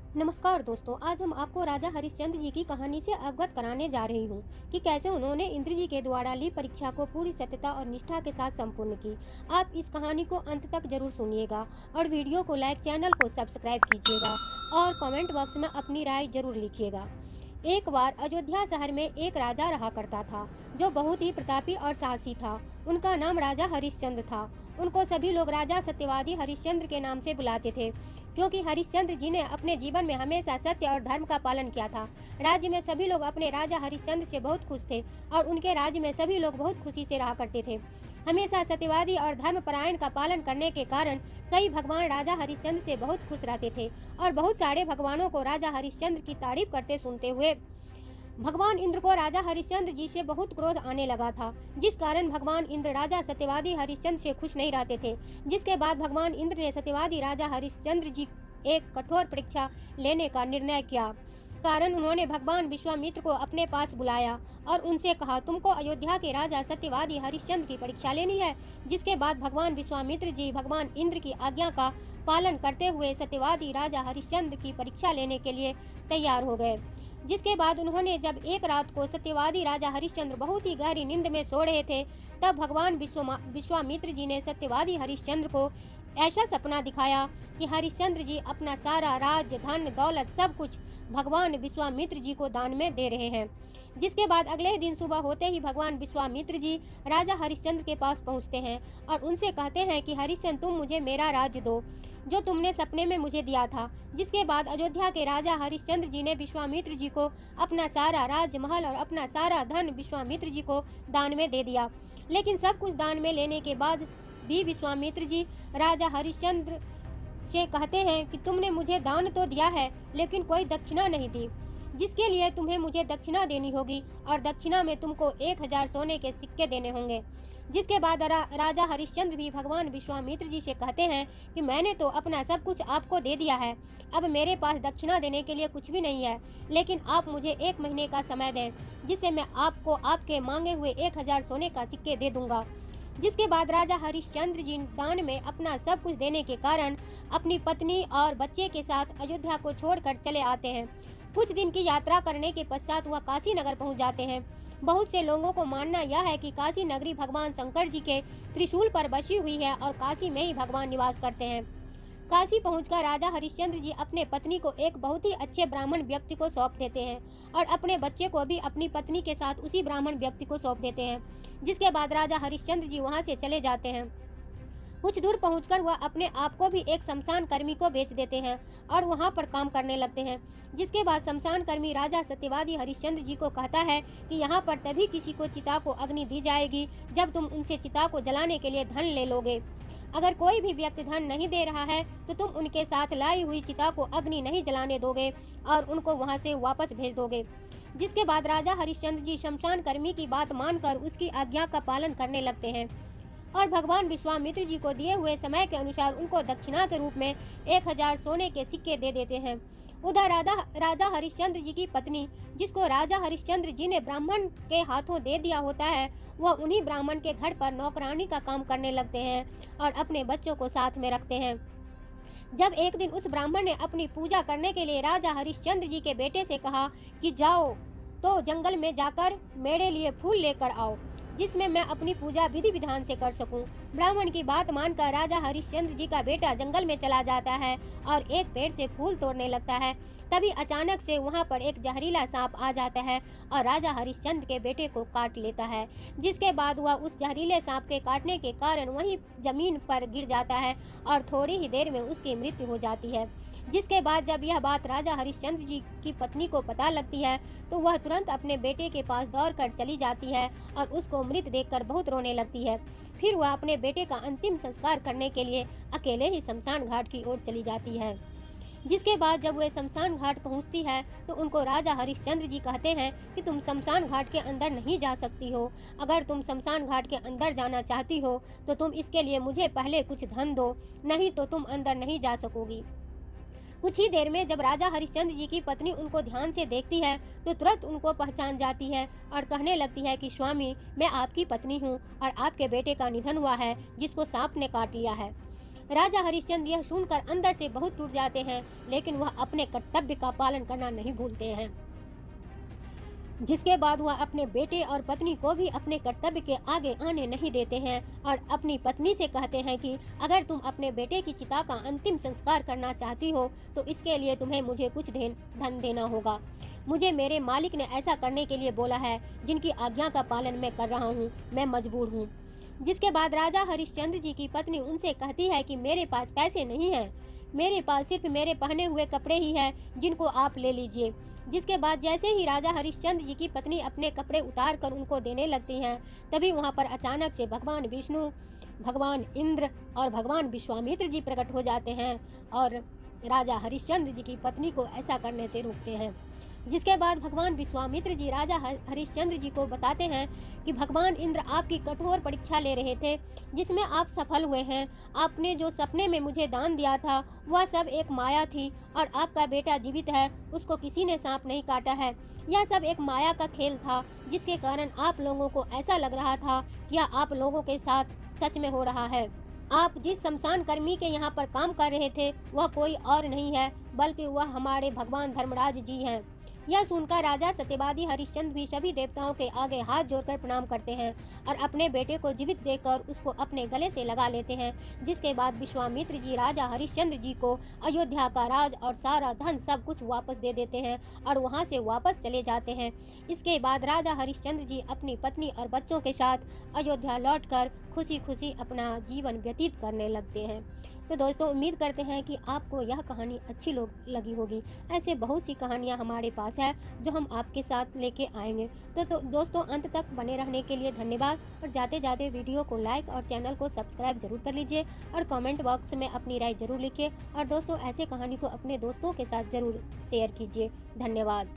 नमस्कार दोस्तों, आज हम आपको राजा हरिश्चंद्र जी की कहानी से अवगत कराने जा रही हूँ कि कैसे उन्होंने इंद्र जी के द्वारा ली परीक्षा को पूरी सत्यता और निष्ठा के साथ संपूर्ण की। आप इस कहानी को अंत तक जरूर सुनिएगा और वीडियो को लाइक, चैनल को सब्सक्राइब कीजिएगा और कमेंट बॉक्स में अपनी राय जरूर लिखिएगा। एक बार अयोध्या शहर में एक राजा रहा करता था जो बहुत ही प्रतापी और साहसी था। उनका नाम राजा हरिश्चंद्र था। उनको सभी लोग राजा सत्यवादी हरिश्चंद्र के नाम से बुलाते थे, क्योंकि हरिश्चंद्र जी ने अपने जीवन में हमेशा सत्य और धर्म का पालन किया था। राज्य में सभी लोग अपने राजा हरिश्चंद्र से बहुत खुश थे और उनके राज्य में सभी लोग बहुत खुशी से रहा करते थे। हमेशा सत्यवादी और धर्मपरायण का पालन करने के कारण कई भगवान राजा हरिश्चंद्र से बहुत खुश रहते थे और बहुत सारे भगवानों को राजा हरिश्चंद्र की तारीफ करते सुनते हुए भगवान इंद्र को राजा हरिश्चंद्र जी से बहुत क्रोध आने लगा था, जिस कारण भगवान इंद्र राजा सत्यवादी हरिश्चंद्र से खुश नहीं रहते थे। जिसके बाद भगवान इंद्र ने सत्यवादी राजा हरिश्चंद्र जी एक कठोर परीक्षा लेने का निर्णय किया। कारण उन्होंने भगवान विश्वामित्र को अपने पास बुलाया और उनसे कहा, तुमको अयोध्या के राजा सत्यवादी हरिश्चंद्र की परीक्षा लेनी है। जिसके बाद भगवान विश्वामित्र जी भगवान इंद्र की आज्ञा का पालन करते हुए सत्यवादी राजा हरिश्चंद्र की परीक्षा लेने के लिए तैयार हो गए। जिसके बाद उन्होंने जब एक रात को सत्यवादी राजा हरिश्चंद्र बहुत ही गहरी नींद में सो रहे थे, तब भगवान विश्वामित्र जी ने सत्यवादी हरिश्चंद्र को ऐसा सपना दिखाया कि हरिश्चंद्र जी अपना सारा राज्य, धन दौलत सब कुछ भगवान विश्वामित्र जी को दान में दे रहे हैं। जिसके बाद अगले दिन सुबह होते ही भगवान विश्वामित्र जी राजा हरिश्चंद्र के पास पहुंचते हैं और उनसे कहते हैं कि हरिश्चंद्र, तुम मुझे मेरा राज्य दो जो तुमने सपने में मुझे दिया था। जिसके बाद अयोध्या के राजा हरिश्चंद्र जी ने विश्वामित्र जी को अपना सारा राजमहल और अपना सारा धन विश्वामित्र जी को दान में दे दिया। लेकिन सब कुछ दान में लेने के बाद भी विश्वामित्र जी राजा हरिश्चंद्र से कहते हैं कि तुमने मुझे दान तो दिया है लेकिन कोई दक्षिणा नहीं दी, जिसके लिए तुम्हें मुझे दक्षिणा देनी होगी और दक्षिणा में तुमको 1000 सोने के सिक्के देने होंगे। जिसके बाद राजा हरिश्चंद्र भी भगवान विश्वामित्र जी से कहते हैं कि मैंने तो अपना सब कुछ आपको दे दिया है, अब मेरे पास दक्षिणा देने के लिए कुछ भी नहीं है, लेकिन आप मुझे 1 महीने का समय दें, जिससे मैं आपको आपके मांगे हुए 1000 सोने का सिक्के दे दूंगा। जिसके बाद राजा हरिश्चंद्र जी दान में अपना सब कुछ देने के कारण अपनी पत्नी और बच्चे के साथ अयोध्या को छोड़कर चले आते हैं। कुछ दिन की यात्रा करने के पश्चात वह काशी नगर पहुंच जाते हैं। बहुत से लोगों को मानना यह है कि काशी नगरी भगवान शंकर जी के त्रिशूल पर बसी हुई है और काशी में ही भगवान निवास करते हैं। काशी पहुंचकर राजा हरिश्चंद्र जी अपने पत्नी को एक बहुत ही अच्छे ब्राह्मण व्यक्ति को सौंप देते हैं और अपने बच्चे को भी अपनी पत्नी के साथ उसी ब्राह्मण व्यक्ति को सौंप देते हैं। जिसके बाद राजा हरिश्चंद्र जी वहां से चले जाते हैं। कुछ दूर पहुंचकर वह अपने आप को भी एक शमशान कर्मी को बेच देते हैं और वहां पर काम करने लगते हैं। जिसके बाद शमशान कर्मी राजा सत्यवादी हरिश्चंद्र जी को कहता है कि यहाँ पर तभी किसी को चिता को अग्नि दी जाएगी जब तुम उनसे चिता को जलाने के लिए धन ले लोगे। अगर कोई भी व्यक्ति धन नहीं दे रहा है तो तुम उनके साथ लाई हुई चिता को अग्नि नहीं जलाने दोगे और उनको वहां से वापस भेज दोगे। जिसके बाद राजा हरिश्चंद्र जी शमशान कर्मी की बात मानकर उसकी आज्ञा का पालन करने लगते हैं और भगवान विश्वामित्र जी को दिए हुए समय के अनुसार उनको दक्षिणा के रूप में 1000 सोने के सिक्के दे देते हैं। उधर राजा हरिश्चंद्र जी की पत्नी, जिसको राजा हरिश्चंद्र जी ने ब्राह्मण के हाथों दे दिया होता है, वह उन्हीं ब्राह्मण के घर पर नौकरानी का काम करने लगते हैं और अपने बच्चों को साथ में रखते हैं। जब एक दिन उस ब्राह्मण ने अपनी पूजा करने के लिए राजा हरिश्चंद्र जी के बेटे से कहा कि जाओ तो जंगल में जाकर मेरे लिए फूल लेकर आओ, जिसमें मैं अपनी पूजा विधि विधान से कर सकूं। ब्राह्मण की बात मानकर राजा हरिश्चंद्र जी का बेटा जंगल में चला जाता है और एक पेड़ से फूल तोड़ने लगता है। तभी अचानक से वहां पर एक जहरीला सांप आ जाता है और राजा हरिश्चंद्र के बेटे को काट लेता है। जिसके बाद वह उस जहरीले सांप के काटने के कारण वहीं जमीन पर गिर जाता है और थोड़ी ही देर में उसकी मृत्यु हो जाती है। जिसके बाद जब यह बात राजा हरिश्चंद्र जी की पत्नी को पता लगती है तो वह तुरंत अपने बेटे के पास दौड़कर चली जाती है और उसको मृत देखकर बहुत रोने लगती है। फिर वह अपने बेटे का अंतिम संस्कार करने के लिए अकेले ही शमशान घाट की ओर चली जाती है। जिसके बाद जब वे शमशान घाट पहुंचती है तो उनको राजा हरिश्चंद्र जी कहते हैं कि तुम शमशान घाट के अंदर नहीं जा सकती हो। अगर तुम शमशान घाट के अंदर जाना चाहती हो तो तुम इसके लिए मुझे पहले कुछ धन दो, नहीं तो तुम अंदर नहीं जा सकोगी। कुछ ही देर में जब राजा हरिश्चंद्र जी की पत्नी उनको ध्यान से देखती है तो तुरंत उनको पहचान जाती है और कहने लगती है कि स्वामी, मैं आपकी पत्नी हूँ और आपके बेटे का निधन हुआ है जिसको सांप ने काट लिया है। राजा हरिश्चंद्र यह सुनकर अंदर से बहुत टूट जाते हैं, लेकिन वह अपने कर्तव्य का पालन करना नहीं भूलते हैं। जिसके बाद वह अपने बेटे और पत्नी को भी अपने कर्तव्य के आगे आने नहीं देते हैं और अपनी पत्नी से कहते हैं कि अगर तुम अपने बेटे की चिता का अंतिम संस्कार करना चाहती हो तो इसके लिए तुम्हें मुझे कुछ धन देना होगा। मुझे मेरे मालिक ने ऐसा करने के लिए बोला है, जिनकी आज्ञा का पालन मैं कर रहा हूँ, मैं मजबूर हूँ। जिसके बाद राजा हरिश्चंद्र जी की पत्नी उनसे कहती है कि मेरे पास पैसे नहीं हैं, मेरे पास सिर्फ मेरे पहने हुए कपड़े ही हैं, जिनको आप ले लीजिए। जिसके बाद जैसे ही राजा हरिश्चंद्र जी की पत्नी अपने कपड़े उतार कर उनको देने लगती हैं, तभी वहाँ पर अचानक से भगवान विष्णु, भगवान इंद्र और भगवान विश्वामित्र जी प्रकट हो जाते हैं और राजा हरिश्चंद्र जी की पत्नी को ऐसा करने से रोकते हैं। जिसके बाद भगवान विश्वामित्र जी राजा हरिश्चंद्र जी को बताते हैं कि भगवान इंद्र आपकी कठोर परीक्षा ले रहे थे, जिसमें आप सफल हुए हैं। आपने जो सपने में मुझे दान दिया था वह सब एक माया थी और आपका बेटा जीवित है, उसको किसी ने सांप नहीं काटा है। यह सब एक माया का खेल था, जिसके कारण आप लोगों को ऐसा लग रहा था कि यह आप लोगों के साथ सच में हो रहा है। आप जिस शमशान कर्मी के यहाँ पर काम कर रहे थे वह कोई और नहीं है, बल्कि वह हमारे भगवान धर्मराज जी हैं। यह सुनकर राजा सत्यवादी हरिश्चंद्र भी सभी देवताओं के आगे हाथ जोड़कर प्रणाम करते हैं और अपने बेटे को जीवित देखकर उसको अपने गले से लगा लेते हैं। जिसके बाद विश्वामित्र जी राजा हरिश्चंद्र जी को अयोध्या का राज और सारा धन सब कुछ वापस दे देते हैं और वहां से वापस चले जाते हैं। इसके बाद राजा हरिश्चंद्र जी अपनी पत्नी और बच्चों के साथ अयोध्या लौटकर खुशी खुशी अपना जीवन व्यतीत करने लगते हैं। तो दोस्तों, उम्मीद करते हैं कि आपको यह कहानी अच्छी लगी होगी। ऐसे बहुत सी कहानियाँ हमारे पास है जो हम आपके साथ लेके आएंगे। तो दोस्तों, अंत तक बने रहने के लिए धन्यवाद और जाते जाते वीडियो को लाइक और चैनल को सब्सक्राइब जरूर कर लीजिए और कमेंट बॉक्स में अपनी राय जरूर लिखिए और दोस्तों ऐसे कहानी को अपने दोस्तों के साथ जरूर शेयर कीजिए। धन्यवाद।